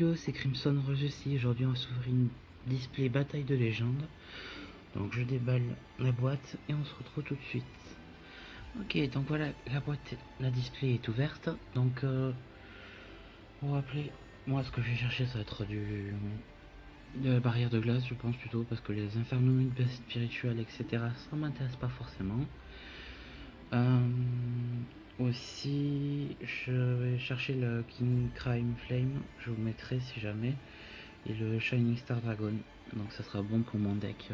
Hello, c'est Crimson Rose ici. Aujourd'hui, on s'ouvre une display bataille de légende. Donc, je déballe la boîte et on se retrouve tout de suite. Ok, donc voilà, la display est ouverte. Donc, pour rappeler, moi, ce que je vais chercher, ça va être de la barrière de glace, je pense plutôt, parce que les infernoïdes, bestes spirituelles, etc., ça m'intéresse pas forcément. Aussi, je vais chercher le King Crime Flame, je vous mettrai si jamais, et le Shining Star Dragon. Donc ça sera bon pour mon deck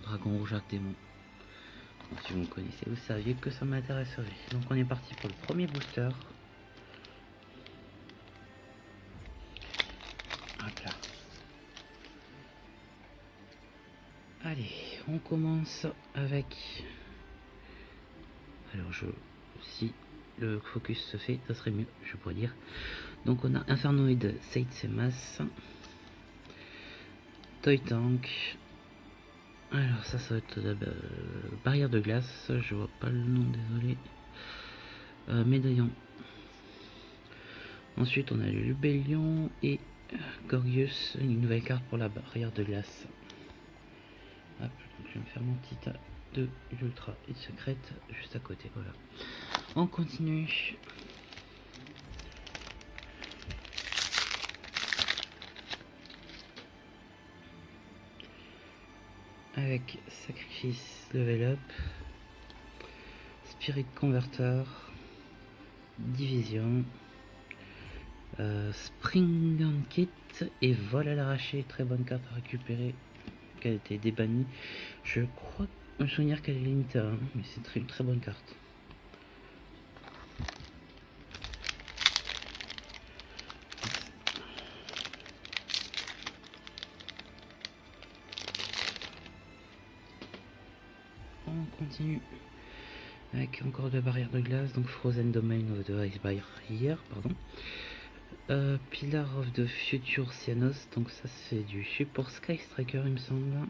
Dragon Rouge Arc Démon. Donc, si vous me connaissez, vous saviez que ça m'intéresserait. Donc on est parti pour le premier booster. Hop là. Allez, on commence avec... Alors si le focus se fait, ça serait mieux, je pourrais dire. Donc on a Infernoid Seitsemas, Toy Tank. Alors ça va être barrière de glace, je vois pas le nom, désolé. Médaillon. Ensuite on a le Lubellion et Gorgius, une nouvelle carte pour la barrière de glace. Hop, donc je vais me faire mon petit tas de l'ultra et de secrète juste à côté, voilà. On continue. Avec Sacrifice Level Up, Spirit Converter, Division, Spring on Kit et Vol à l'arraché, très bonne carte à récupérer, qu'elle a été débannie. Je crois me souvenir qu'elle est limitée, hein, mais c'est une très bonne carte. On continue avec encore de la barrière de glace, donc Frozen Domain of the Ice Barrier, pardon. Pillar of the Future Cyanos, donc ça c'est du support Sky Striker il me semble.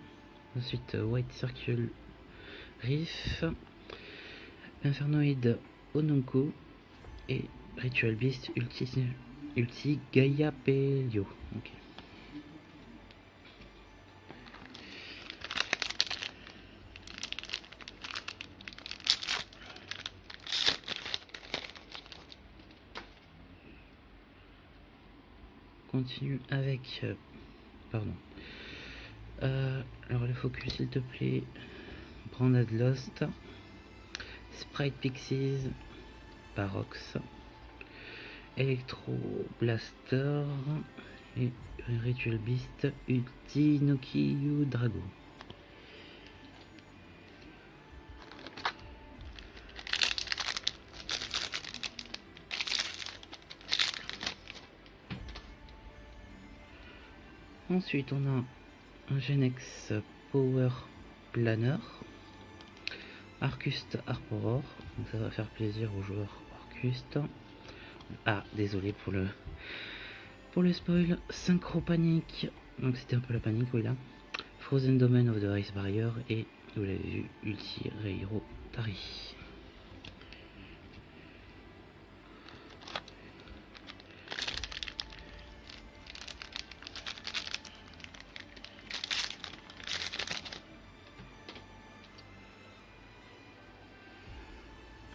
Ensuite White Circle Reef, Infernoid Onunku et Ritual Beast Ulti Gaia Pelio. Okay. Continue avec pardon. Alors le focus s'il te plaît. Branded Lost, Sprite Pixies, Parox, Electro Blaster et Ritual Beast Ulti Nokiyu Drago. Ensuite on a un Genex Power Planner, Arcust Arporor, donc ça va faire plaisir aux joueurs Arcust. Ah, désolé pour le spoil. Synchro Panic, donc c'était un peu la panique, oui là. Frozen Domain of the Ice Barrier et vous l'avez vu, Ulti Reiro Tari.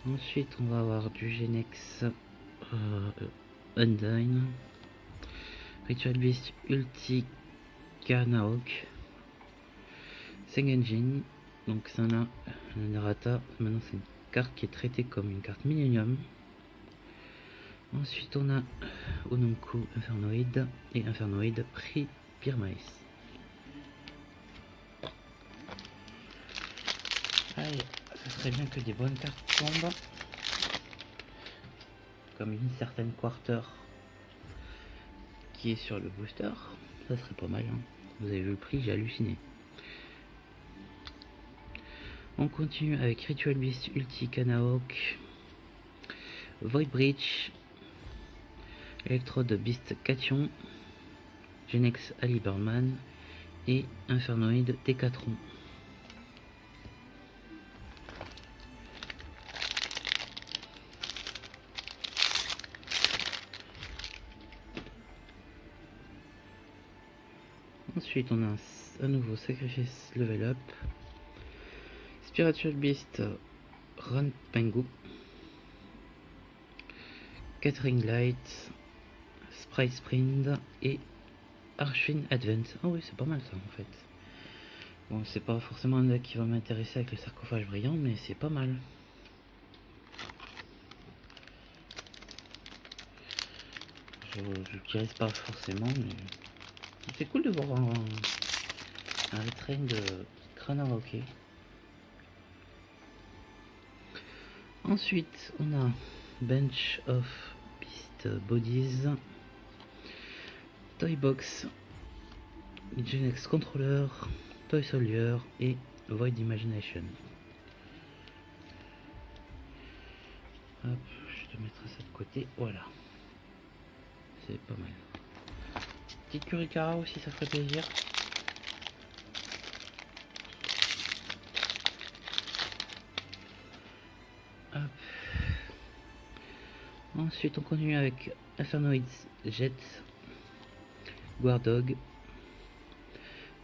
Ensuite, on va avoir du Genex Undyne, Ritual Beast Ulti Kanaok, Sengenjin, donc ça a un Narata, maintenant c'est une carte qui est traitée comme une carte Millennium. Ensuite, on a Onunku Infernoid et Infernoid Pirmais. Allez, ce serait bien que des bonnes cartes tombent. Comme une certaine Quarter qui est sur le booster. Ça serait pas mal, hein. Vous avez vu le prix, j'ai halluciné. On continue avec Ritual Beast Ulti Kanaok, Void Breach, Electrode Beast Cation, Genex Aliberman et Infernoid Decathlon. Ensuite, on a un nouveau Sacrifice Level Up. Spiritual Beast Run Pengu. Catering Light. Sprite Sprint et Archfiend Advent. Ah oui, c'est pas mal ça en fait. Bon, c'est pas forcément un deck qui va m'intéresser avec le sarcophage brillant, mais c'est pas mal. Je l'utilise pas forcément, mais c'est cool de voir un retrain de Kranaraoke. Ensuite, on a Bench of Beast Bodies, Toy Box, Genex Controller, Toy Soldier et Void Imagination. Hop, je te mettrai ça de côté, voilà. C'est pas mal. Petite Curikara aussi, ça ferait plaisir. Hop. Ensuite, on continue avec Infernoid Jet, Guardog,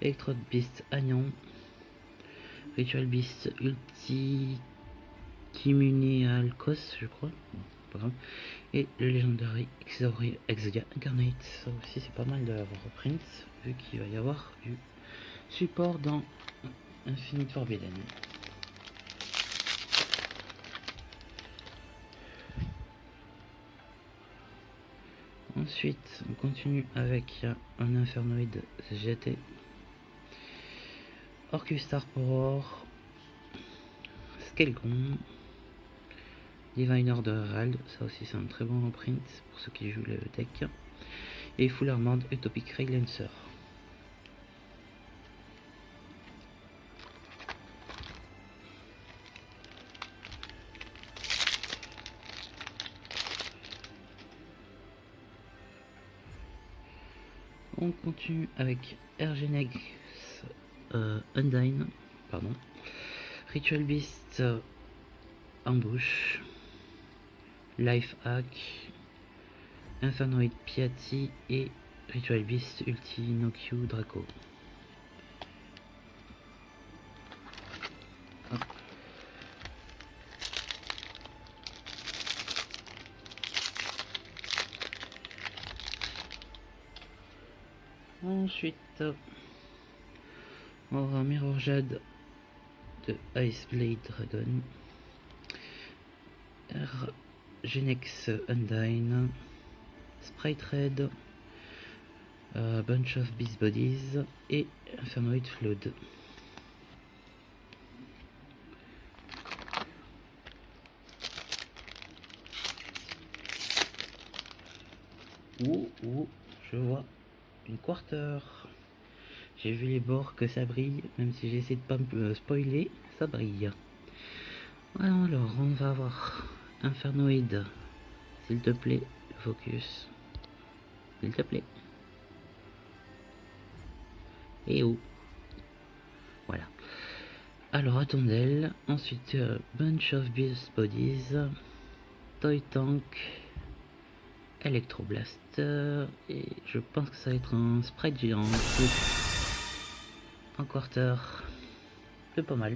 Electrode Beast Agnon, Ritual Beast Ultikimunialkos, je crois. Bon, pas grave. Et le Legendary Exodia Incarnate. Ça aussi, c'est pas mal de l'avoir reprint, vu qu'il va y avoir du support dans Infinite Forbidden. Ensuite, on continue avec un Infernoid GT, Orcustar Poror, Skelgron, Diviner de Herald, ça aussi c'est un très bon reprint pour ceux qui jouent le deck, et Full Armored Utopic Raylancer. On continue avec Ergenex Undyne, pardon, Ritual Beast Ambush, Life Hack, Infernoid Piatti et Ritual Beast Ulti Noku Draco. Hop. Ensuite, on aura Mirror Jade de Ice Blade Dragon, Genex Undyne, Sprite Red, Bunch of Beast Bodies et Infernoid Flood. Ouh, je vois une quarter. J'ai vu les bords que ça brille, même si j'essaie de pas me spoiler, ça brille. Alors, on va avoir Infernoid, s'il te plaît, focus, s'il te plaît. Et où? Voilà. Alors, Attondel, ensuite Bunch of Beast Bodies, Toy Tank, Electroblaster, et je pense que ça va être un sprite géant. En quarter, c'est pas mal.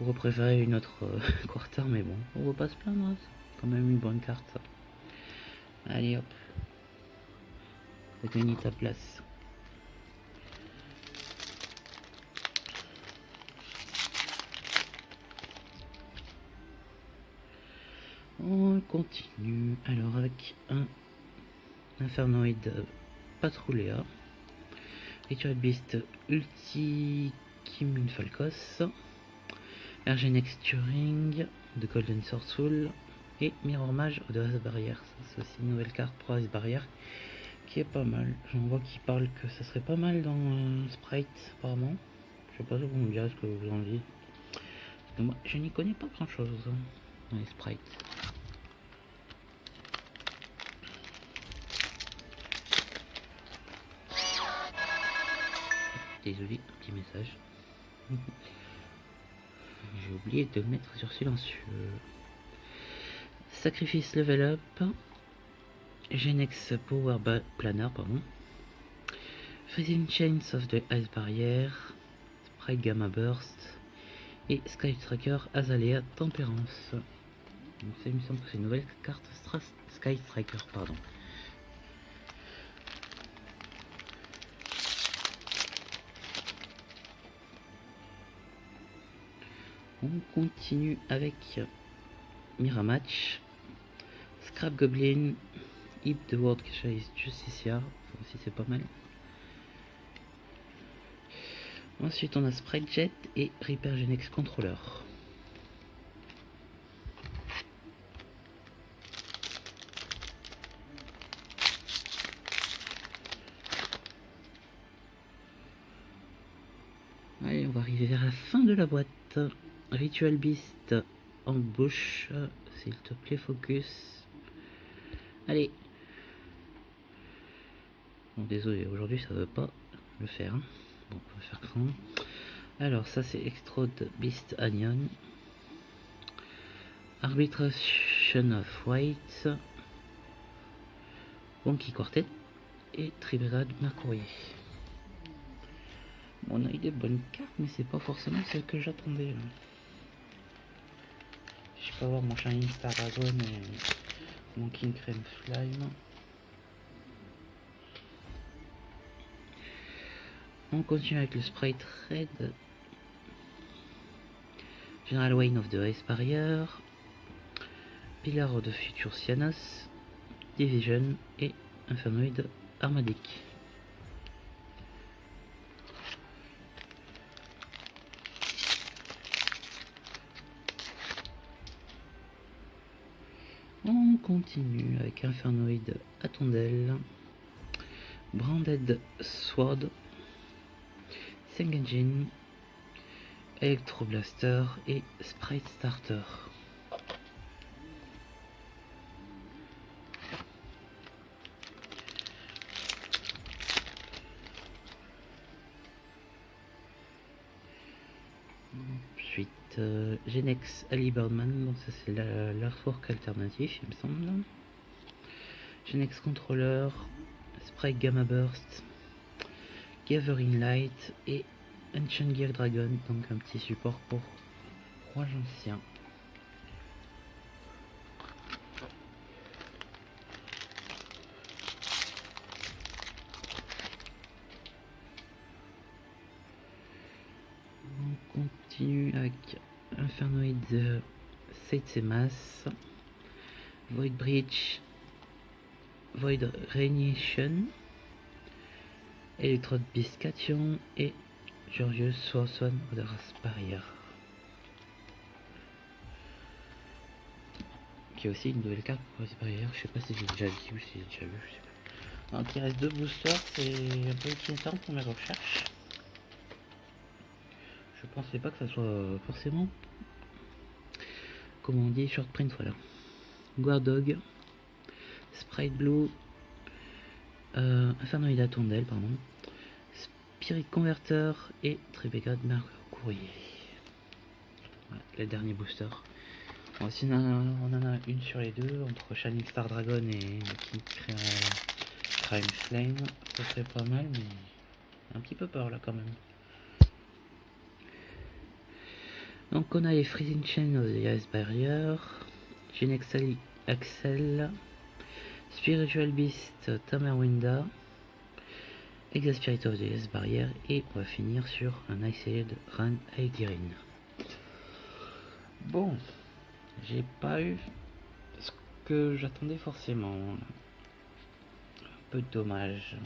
Vous préférez une autre quarter, mais bon, on va pas se plaindre, c'est quand même une bonne carte ça. Allez hop, faut gagner ta place. On continue alors avec un Infernoid Patrouilleur, Ritual Beast Ultikimun Falcos, Ergenex Turing de Golden Sword Soul et Mirror Mage de Ice Barrier. C'est aussi une nouvelle carte pour Ice Barrier qui est pas mal. J'en vois qui parlent que ça serait pas mal dans Sprite apparemment. Je sais pas si vous me direz ce que vous en dites. Parce que moi je n'y connais pas grand chose dans les sprites. Désolé, un petit message. J'ai oublié de le mettre sur silencieux. Sacrifice Level Up, Genex Power Planner, pardon, Freezing Chains of the Ice Barrier, Sprite Gamma Burst et Sky Striker Azalea Tempérance. Donc ça il me semble que c'est une nouvelle carte Sky Striker, pardon. On continue avec Miramatch, Scrap Goblin, Hip the World Chase Justicia, ça aussi c'est pas mal. Ensuite on a Sprite Jet et Reaper Genex Controller. Allez, on va arriver vers la fin de la boîte. Ritual Beast en bouche, s'il te plaît, focus. Allez. Bon, désolé, aujourd'hui ça veut pas le faire. Bon, on va faire grand. Alors, ça c'est Extrode Beast Anion, Arbitration of White, Wonky Quartet et Tribrad Mercourier. Bon, on a eu des bonnes cartes, mais c'est pas forcément celle que j'attendais. Je peux avoir mon Shining Star Dragon et mon King Crème Slime. On continue avec le Sprite Red, General Wayne of the Ice Barrier, Pillar of the Future Cyanos, Division et Infernoid Armadic. On continue avec Infernoid Attondel, Branded Sword, Sengajin, Electro Blaster et Sprite Starter. Ensuite, Genex Ali Birdman, donc ça c'est l'artwork alternatif, il me semble. Genex Controller, Sprite Gamma Burst, Gathering Light et Ancient Gear Dragon, donc un petit support pour Roi Ancien. On continue avec Infernoid Seitsemas, Void Bridge, Void Radiation, Electrode Biscation et Georgius Swordswan of the Ice Barrier. Qui est aussi une nouvelle carte pour Ice Barrier, je sais pas si j'ai déjà dit ou si j'ai déjà vu, je sais pas. Donc il reste 2 boosters, c'est un peu inquiétant pour mes recherches. Je pensais pas que ça soit forcément, comme on dit, short print, voilà. Guardog, Sprite Blue, Infernoid Attondel, pardon, Spirit Converter et Tribrad Mercourier. Voilà, les derniers boosters. Bon, si on en a une sur les deux, entre Shining Star Dragon et King Crime Flame, ça serait pas mal, mais un petit peu peur là quand même. Donc on a les Freezing Chain of the Ice Barrier, Genex Axel, Spiritual Beast Tamerwinda, Exaspirit of the Ice Barrier et on va finir sur un Isolated Ran Aegirin. Bon, j'ai pas eu ce que j'attendais forcément. Un peu dommage.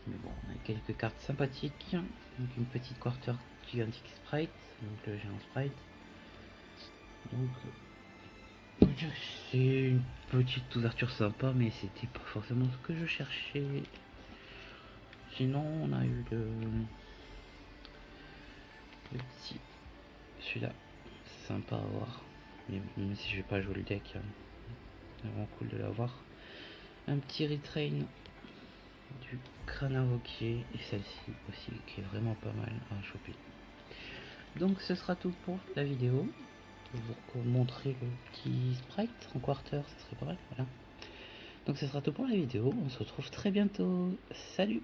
Mais bon, on a quelques cartes sympathiques. Donc une petite Quarter Gigantic Sprite, donc le géant Sprite. Donc c'est une petite ouverture sympa, mais c'était pas forcément ce que je cherchais. Sinon on a eu le petit, celui-là, sympa à voir, mais même si je vais pas jouer le deck, c'est vraiment cool de l'avoir. Un petit retrain du crâne invoqué et celle-ci aussi qui est vraiment pas mal à choper. Donc ce sera tout pour la vidéo. Je vais vous montrer le petit sprite en quarter, ça serait pas mal, voilà. Donc ce sera tout pour la vidéo, on se retrouve très bientôt, salut.